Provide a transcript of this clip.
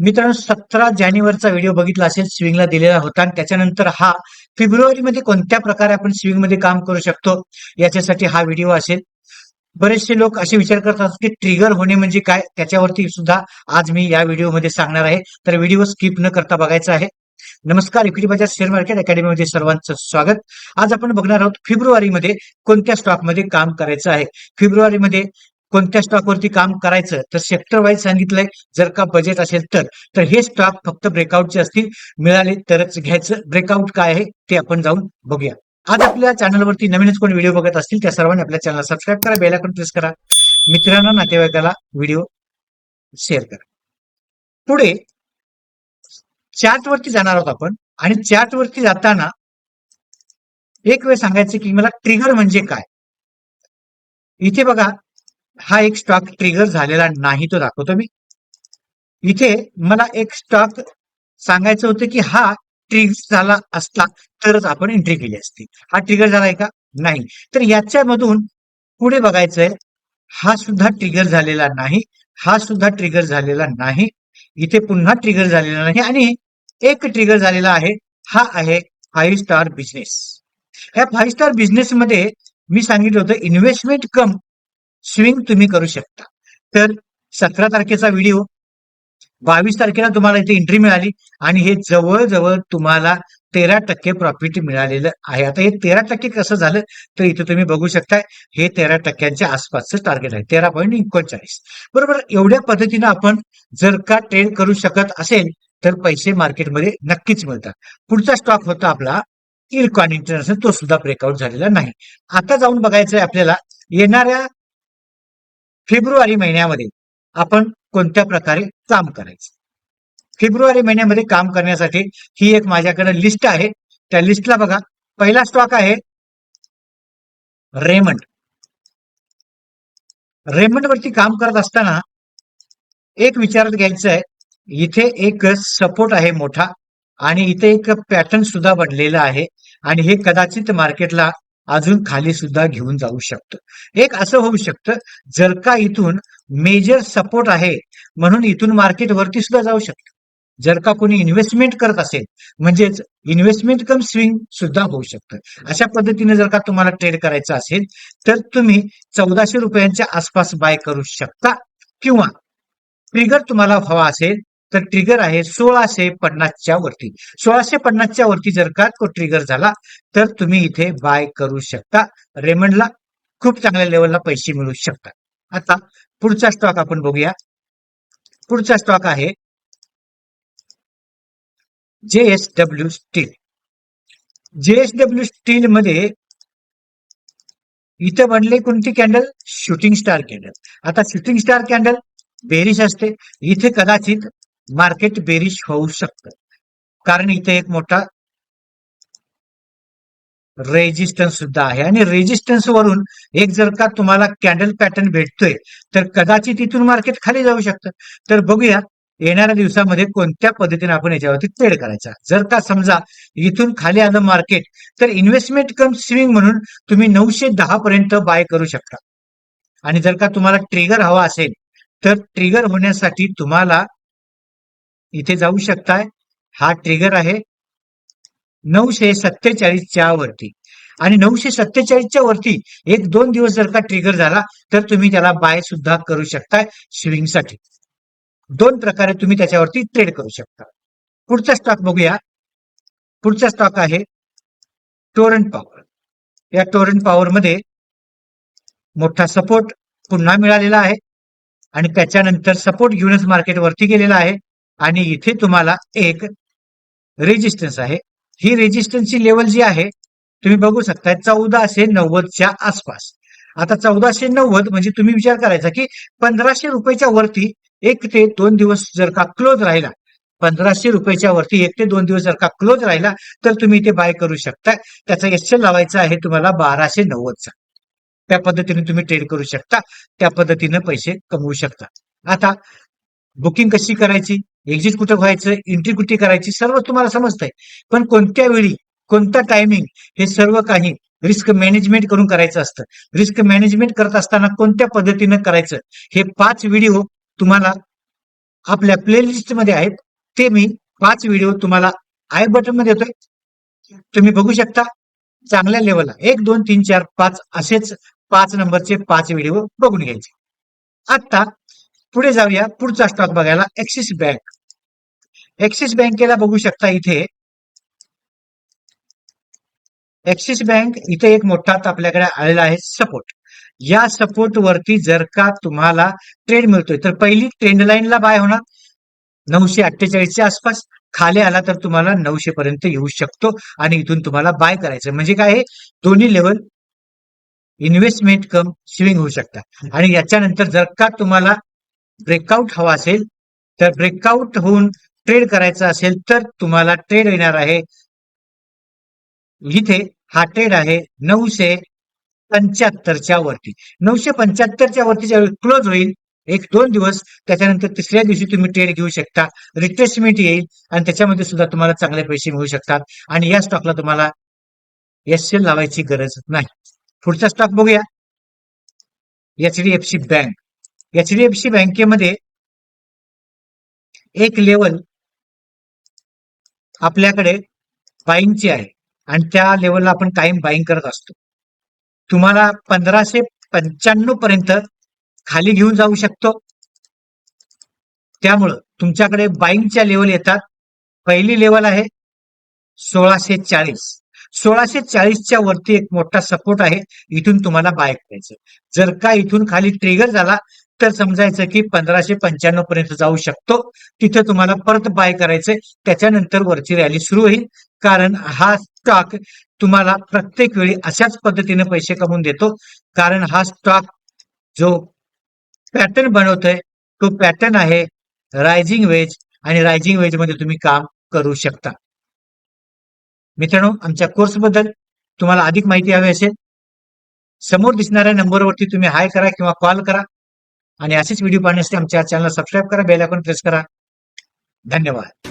मित्रांनो 17 जानेवारीचा व्हिडिओ बघितला असेल, स्विंगला दिलेला होता आणि त्याच्यानंतर हा फेब्रुवारीमध्ये कोणत्या प्रकारे आपण स्विंगमध्ये काम करू शकतो याच्यासाठी हा व्हिडिओ असेल. बरेचसे लोक असे विचार करतात की ट्रिगर होणे म्हणजे काय, त्याच्यावरती सुद्धा आज मी या व्हिडिओमध्ये सांगणार आहे. तर व्हिडिओ स्किप न करता बघायचा आहे. नमस्कार, इक्विटी बजाज शेअर मार्केट अकॅडमीमध्ये सर्वांचं स्वागत. आज आपण बघणार आहोत फेब्रुवारीमध्ये कोणत्या स्टॉकमध्ये काम करायचं आहे. फेब्रुवारीमध्ये कोणत्या स्टॉकवरती काम करायचं तर सेक्टर वाईज सांगितलंय. जर का बजेट असेल तर हे स्टॉक फक्त ब्रेकआउटचे असतील, मिळाले तरच घ्यायचं. ब्रेकआउट काय आहे ते आपण जाऊन बघूया. आज आपल्या चॅनलवरती नवीनच कोणी व्हिडिओ बघत असतील त्या सर्वांनी आपल्या चॅनल सबस्क्राईब करा, बेल आयकॉन प्रेस करा, मित्रांना नातेवाईकाला व्हिडिओ शेअर करा. पुढे चार्ट वरती जाणार आहोत आपण आणि चार्ट वरती जाताना एक वेळ सांगायचं की मला ट्रिगर म्हणजे काय. इथे बघा, हा एक स्टॉक ट्रिगर झालेला नाही तो दाखवतो मी. इथे मला एक स्टॉक सांगायचं होतं की हा ट्रिगर झाला असता तरच आपण एंट्री केली असती. हा ट्रिगर झालाय का? नाही. तर याच्यामधून पुढे बघायचंय. हा सुद्धा ट्रिगर झालेला नाही, हा सुद्धा ट्रिगर झालेला नाही, इथे पुन्हा ट्रिगर झालेला नाही आणि एक ट्रिगर झालेला आहे. हा आहे 5 स्टार बिझनेस. ह्या 5 स्टार बिझनेस मध्ये मी सांगितलं होतं इन्व्हेस्टमेंट कम स्विंग तुम्ही करू शकता. तर 17 तारखेचा व्हिडिओ, 22 तारखेला तुम्हाला इथे एंट्री मिळाली आणि हे जवळजवळ तुम्हाला 13% प्रॉफिट मिळालेलं आहे. आता हे 13% कसं झालं तर इथे तुम्ही बघू शकताय, हे 13%च्या आसपासचं टार्गेट आहे, 13.39. बरोबर. एवढ्या पद्धतीनं आपण जर का ट्रेड करू शकत असेल तर पैसे मार्केटमध्ये नक्कीच मिळतात. पुढचा स्टॉक होता आपला इरकॉन इंटरनॅशनल, तो सुद्धा ब्रेकआउट झालेला नाही. आता जाऊन बघायचंय आपल्याला येणाऱ्या फेब्रुवारी महिन्यामध्ये आपण कोणत्या प्रकारे काम करायचं. फेब्रुवारी महिन्यामध्ये काम करण्यासाठी ही एक माझ्याकडे लिस्ट आहे. त्या लिस्टला बघा, पहिला स्टॉक आहे रेमंड. रेमंड वरती काम करत असताना एक विचारात घ्यायचं आहे, इथे एक सपोर्ट आहे मोठा आणि इथे एक पॅटर्न सुद्धा बनलेला आहे आणि हे कदाचित मार्केटला अजून खाली सुद्धा घेऊन जाऊ शकतं. एक असं होऊ शकतं, जर का इथून मेजर सपोर्ट आहे म्हणून इथून मार्केट वरती सुद्धा जाऊ शकतं. जर का कोणी इन्व्हेस्टमेंट करत असेल म्हणजेच इन्व्हेस्टमेंट कम स्विंग सुद्धा होऊ शकतं. अशा पद्धतीने जर का तुम्हाला ट्रेड करायचं असेल तर तुम्ही 1400 रुपयांच्या आसपास बाय करू शकता किंवा ट्रिगर तुम्हाला हवा असेल तर ट्रिगर आहे 1650च्या वरती. 1650च्या वरती जर का तो ट्रिगर झाला तर तुम्ही इथे बाय करू शकता. रेमंडला खूप चांगल्या लेवलला पैसे मिळू शकतात. आता पुढचा स्टॉक आपण बघूया. पुढचा स्टॉक आहे JSW स्टील. JSW स्टील मध्ये इथं बनले कोणती कॅन्डल? Shooting star candle. आता शूटिंग स्टार कॅन्डल बेरिश असते, इथे कदाचित मार्केट बेरिश होऊ शकतं कारण इथे एक मोठा रेजिस्टन्स सुद्धा आहे आणि रेजिस्टन्स वरून एक जर का तुम्हाला कॅन्डल पॅटर्न भेटतोय तर कदाचित इथून मार्केट खाली जाऊ शकतं. तर बघूया येणाऱ्या दिवसामध्ये कोणत्या पद्धतीने आपण याच्यावरती ट्रेड करायचा. जर का समजा इथून खाली आलं मार्केट तर इन्व्हेस्टमेंट कम स्विंग म्हणून तुम्ही 910 पर्यंत बाय करू शकता आणि जर का तुम्हाला ट्रिगर हवा असेल तर ट्रिगर होण्यासाठी तुम्हाला इथे जाऊ शकताय. हा ट्रिगर आहे 947च्या वरती आणि 947च्या वरती एक दोन दिवस जर का ट्रिगर झाला तर तुम्ही त्याला बाय सुद्धा करू शकताय. स्विंगसाठी दोन प्रकारे तुम्ही त्याच्यावरती ट्रेड करू शकता. पुढचा स्टॉक बघूया. पुढचा स्टॉक आहे टोरंट पॉवर. या टोरंट पॉवर मध्ये मोठा सपोर्ट पुन्हा मिळालेला आहे आणि त्याच्यानंतर सपोर्ट घेऊनच मार्केट वरती गेलेला आहे आणि इथे तुम्हाला एक रेजिस्टन्स आहे. ही रेजिस्टन्सची लेवल जी आहे तुम्ही बघू शकता 1490च्या आसपास. आता 1490 म्हणजे तुम्ही विचार करायचा की 1500 रुपयाच्या वरती 1 ते 2 दिवस जर का क्लोज राहिला, 1500 रुपयाच्या वरती 1 ते 2 दिवस जर का क्लोज राहिला तर तुम्ही इथे बाय करू शकता. त्याचा एसएल लावायचा आहे तुम्हाला 1290चा. त्या पद्धतीने तुम्ही ट्रेड करू शकता, त्या पद्धतीने पैसे कमवू शकता. आता बुकिंग कशी करायची, एक्झिट कुठं व्हायचं, एंट्री कुठे करायची, सर्व तुम्हाला समजतंय. पण कोणत्या वेळी, कोणता टायमिंग, हे सर्व काही रिस्क मॅनेजमेंट करून करायचं असतं. रिस्क मॅनेजमेंट करत असताना कोणत्या पद्धतीने करायचं हे 5 व्हिडिओ तुम्हाला आपल्या प्लेलिस्ट मध्ये आहेत. ते मी 5 व्हिडिओ तुम्हाला आय बटन मध्ये देतोय. तुम्ही बघू शकता. चांगल्या लेवलला 1, 2, 3, 4, 5 असेच 5 नंबरचे 5 व्हिडिओ बघून घ्यायचे. आता पुढे जाऊया. पुढचा स्टॉक बघायला ऍक्सिस बँक. ऍक्सिस बँकेला बघू शकता इथे. ऍक्सिस बँक इथे एक मोठा आपल्याकडे आलेला आहे सपोर्ट. या सपोर्ट वरती जर का तुम्हाला ट्रेड मिळतोय तर पहिली ट्रेंड लाईनला बाय होणार 948च्या आसपास. खाली आला तर तुम्हाला 900 पर्यंत येऊ शकतो आणि इथून तुम्हाला बाय करायचं. म्हणजे काय आहे, दोन्ही लेवल इन्व्हेस्टमेंट कम स्विंग होऊ शकतात. आणि याच्यानंतर जर का तुम्हाला ब्रेकआउट हवा असेल तर ब्रेकआउट होऊन ट्रेड करायचा असेल तर तुम्हाला ट्रेड येणार आहे. इथे हा ट्रेड आहे 975च्या वरती. 975च्या वरती ज्यावेळी क्लोज होईल 1-2 दिवस, त्याच्यानंतर तिसऱ्या दिवशी तुम्ही ट्रेड घेऊ शकता. रिट्रेसमेंट येईल आणि त्याच्यामध्ये सुद्धा तुम्हाला चांगले पैसे मिळू शकतात. आणि या स्टॉकला तुम्हाला एसएल लावायची गरज नाही. पुढचा स्टॉक बघूया. HDFC bank. एचडीएफसी बँकेमध्ये एक लेवल आपल्याकडे बाईंगची आहे आणि त्या लेवलला आपण कायम बाईंग करत असतो. तुम्हाला 1595 पर्यंत खाली घेऊन जाऊ शकतो. त्यामुळं तुमच्याकडे बाईंगच्या लेवल येतात. पहिली लेवल आहे 1640. 1640च्या वरती एक मोठा सपोर्ट आहे. इथून तुम्हाला बाय करायचं. जर का इथून खाली ट्रिगर झाला तर समजायचं की 1595 पर्यंत जाऊ शकतो. तिथे तुम्हाला परत बाय करायचंय. त्याच्यानंतर वरची रॅली सुरू होईल. कारण हा स्टॉक तुम्हाला प्रत्येक वेळी अशाच पद्धतीने पैसे कमवून देतो. कारण हा स्टॉक जो पॅटर्न बनवतोय तो पॅटर्न आहे रायझिंग वेज आणि रायझिंग वेज मध्ये तुम्ही काम करू शकता. मित्रांनो, आमच्या कोर्सबद्दल तुम्हाला अधिक माहिती हवी असेल, समोर दिसणाऱ्या नंबरवरती तुम्ही हाय करा किंवा कॉल करा. आणि असेच व्हिडिओ पाहण्यासाठी आमच्या चॅनलला सबस्क्राईब करा, बेल आयकॉन प्रेस करा. धन्यवाद.